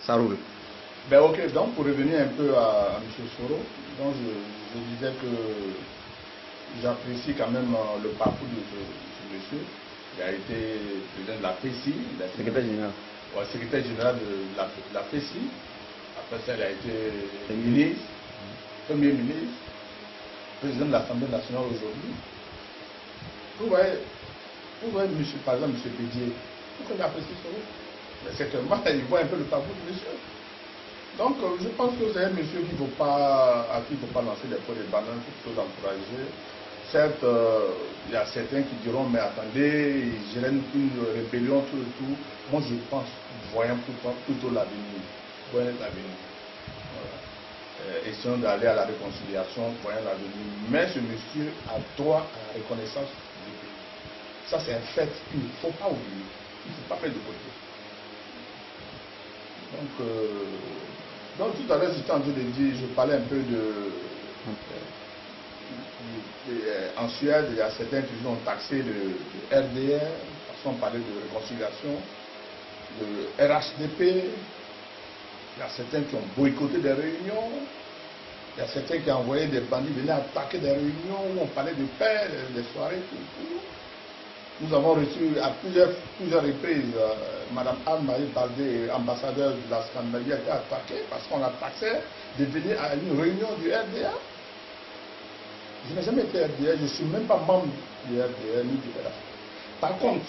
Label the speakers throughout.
Speaker 1: ça roule.
Speaker 2: Ben ok, donc pour revenir un peu à M. Soro, donc je disais que j'apprécie quand même le parcours de ce monsieur. Il a été président de la PECI,
Speaker 1: Secrétaire général.
Speaker 2: Ouais, secrétaire général de la PECI. Après ça, il a été ministre, premier ministre, président de l'Assemblée nationale aujourd'hui. Vous voyez, monsieur, par exemple, M. Bédier, pourquoi il apprécie Soro? Mais c'est que moi, il voit un peu le parcours du monsieur. Donc, je pense que c'est un monsieur à qui il ne faut pas lancer des pots de banane, il faut l'encourager. Certes, il y a certains qui diront, mais attendez, il gère une rébellion, tout. Moi, je pense, voyons plutôt l'avenir. Voyons l'avenir. Voilà. Essayons d'aller à la réconciliation, voyons l'avenir. Mais ce monsieur a droit à la reconnaissance du pays. Ça, c'est un fait qu'il ne faut pas oublier. Il ne faut pas mettre de côté. Donc tout à l'heure, j'étais en train de dire, je parlais un peu en Suède, il y a certains qui ont taxé le RDR, parce qu'on parlait de réconciliation, de RHDP, il y a certains qui ont boycotté des réunions, il y a certains qui ont envoyé des bandits venir attaquer des réunions où on parlait de paix, des soirées, tout. Nous avons reçu à plusieurs reprises, Mme Anne-Marie Baldé, ambassadeur de la Scandinavie, a été attaquée parce qu'on la taxait de venir à une réunion du RDA. Je n'ai jamais été RDA, je ne suis même pas membre du RDA ni du RDA. Par contre,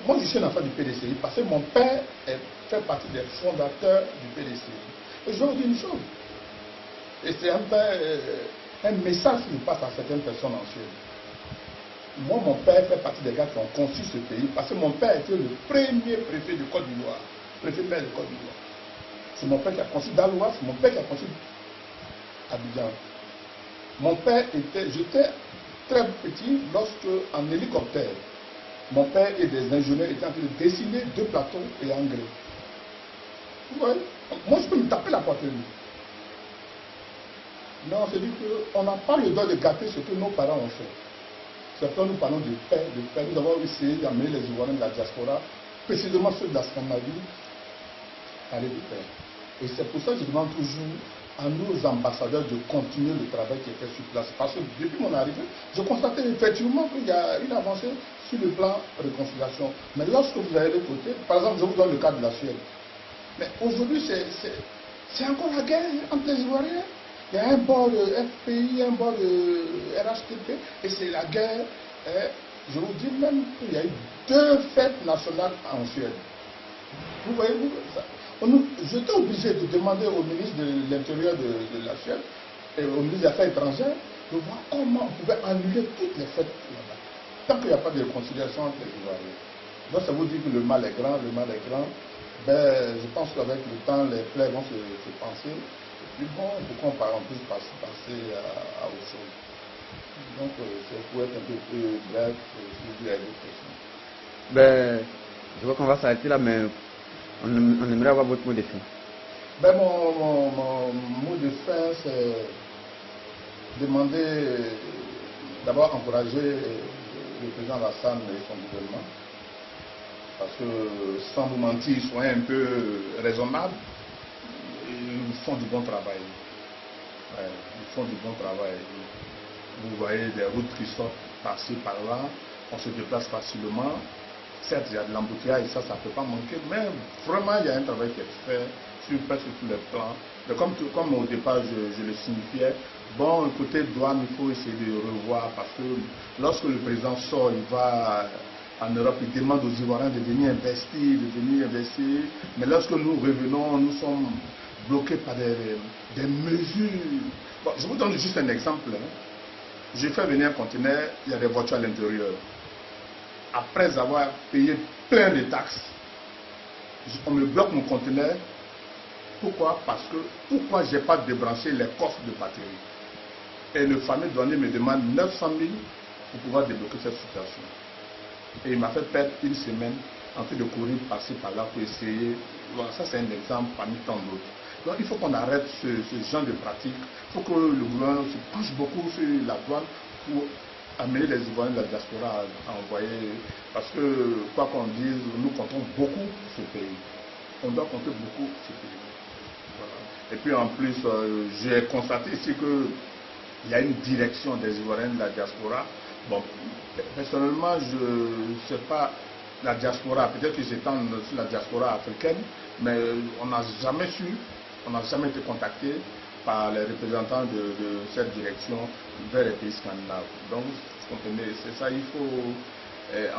Speaker 2: moi je suis un enfant du PDCI parce que mon père fait partie des fondateurs du PDCI. Et je vais vous dire une chose, et c'est un message qui passe à certaines personnes en Suède. Moi, mon père fait partie des gars qui ont conçu ce pays parce que mon père était le premier préfet de Côte d'Ivoire, préfet maire de Côte d'Ivoire. C'est mon père qui a conçu Daloa, c'est mon père qui a conçu Abidjan. Mon père j'étais très petit lorsque, en hélicoptère, mon père et des ingénieurs étaient en train de dessiner 2 plateaux et engrais. Vous voyez? Moi, je peux me taper la poitrine. Mais on se dit qu'on n'a pas le droit de gâter ce que nos parents ont fait. C'est quand nous parlons de paix, nous avons essayé d'amener les Ivoiriens de la diaspora, précisément ceux de la Scandinavie, à parler de paix. Et c'est pour ça que je demande toujours à nos ambassadeurs de continuer le travail qui est fait sur place. Parce que depuis mon arrivée, je constatais effectivement qu'il y a une avancée sur le plan réconciliation. Mais lorsque vous allez de côté, par exemple, je vous donne le cas de la Suède. Mais aujourd'hui, c'est encore la guerre entre les Ivoiriens. Il y a un bord de FPI, un bord de RHTP, et c'est la guerre. Je vous dis même qu'il y a eu 2 fêtes nationales en Suède. Vous voyez, j'étais obligé de demander au ministre de l'Intérieur de la Suède et au ministre des Affaires étrangères de voir comment on pouvait annuler toutes les fêtes là-bas. Tant qu'il n'y a pas de réconciliation entre les Ivoiriens. Donc ça vous dit que le mal est grand, Ben, je pense qu'avec le temps, les plaies vont se penser. Et puis bon, pourquoi on peut passer à autre chose. Donc, c'est pour être un peu plus bref, si vous avez d'autres questions.
Speaker 1: Ben, je vois qu'on va s'arrêter là, mais on aimerait avoir votre mot de fin.
Speaker 2: Ben, mon mot de fin, c'est demander, d'abord encourager le président Alassane et son gouvernement. Parce que, sans vous mentir, soyez un peu raisonnable. Ils font du bon travail. Ouais, ils font du bon travail. Vous voyez des routes qui sortent par-ci, par-là. On se déplace facilement. Certes, il y a de l'embouteillage, ça ne peut pas manquer. Mais vraiment, il y a un travail qui est fait sur presque tous les plans. Mais comme au départ, je le signifiais, bon, côté douane, il faut essayer de revoir. Parce que lorsque le président sort, il va en Europe, il demande aux Ivoiriens de venir investir. Mais lorsque nous revenons, nous sommes bloqués par des mesures. Bon, je vous donne juste un exemple. J'ai fait venir un conteneur, il y a des voitures à l'intérieur. Après avoir payé plein de taxes, on me bloque mon conteneur. Pourquoi? Parce que pourquoi je n'ai pas débranché les coffres de batterie? Et le fameux douanier me demande 900 000 pour pouvoir débloquer cette situation. Et il m'a fait perdre une semaine en train de courir par-ci par-là pour essayer. Voilà, ça c'est un exemple parmi tant d'autres. Donc il faut qu'on arrête ce genre de pratique. Il faut que le gouvernement se penche beaucoup sur la douane pour amener les Ivoiriens de la diaspora à envoyer. Parce que, quoi qu'on dise, nous comptons beaucoup sur ce pays. on doit compter beaucoup sur Philippe. Voilà. Et puis en plus, j'ai constaté ici qu'il y a une direction des Ivoiriens de la diaspora. Bon, personnellement, je ne sais pas la diaspora, peut-être que j'étends sur la diaspora africaine, mais on n'a jamais su, on n'a jamais été contacté par les représentants de cette direction vers les pays scandinaves. Donc, comprenez, c'est ça, il faut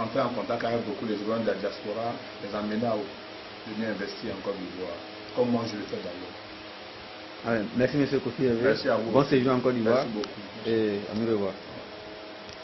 Speaker 2: entrer en contact avec beaucoup les Ivoiriens de la diaspora, les amener à venir investir en Côte d'Ivoire, comme moi je le fais d'ailleurs.
Speaker 1: Merci M. Kofi.
Speaker 2: Merci à vous.
Speaker 1: Bon séjour en Côte d'Ivoire.
Speaker 2: Merci beaucoup.
Speaker 1: Et à nous revoir.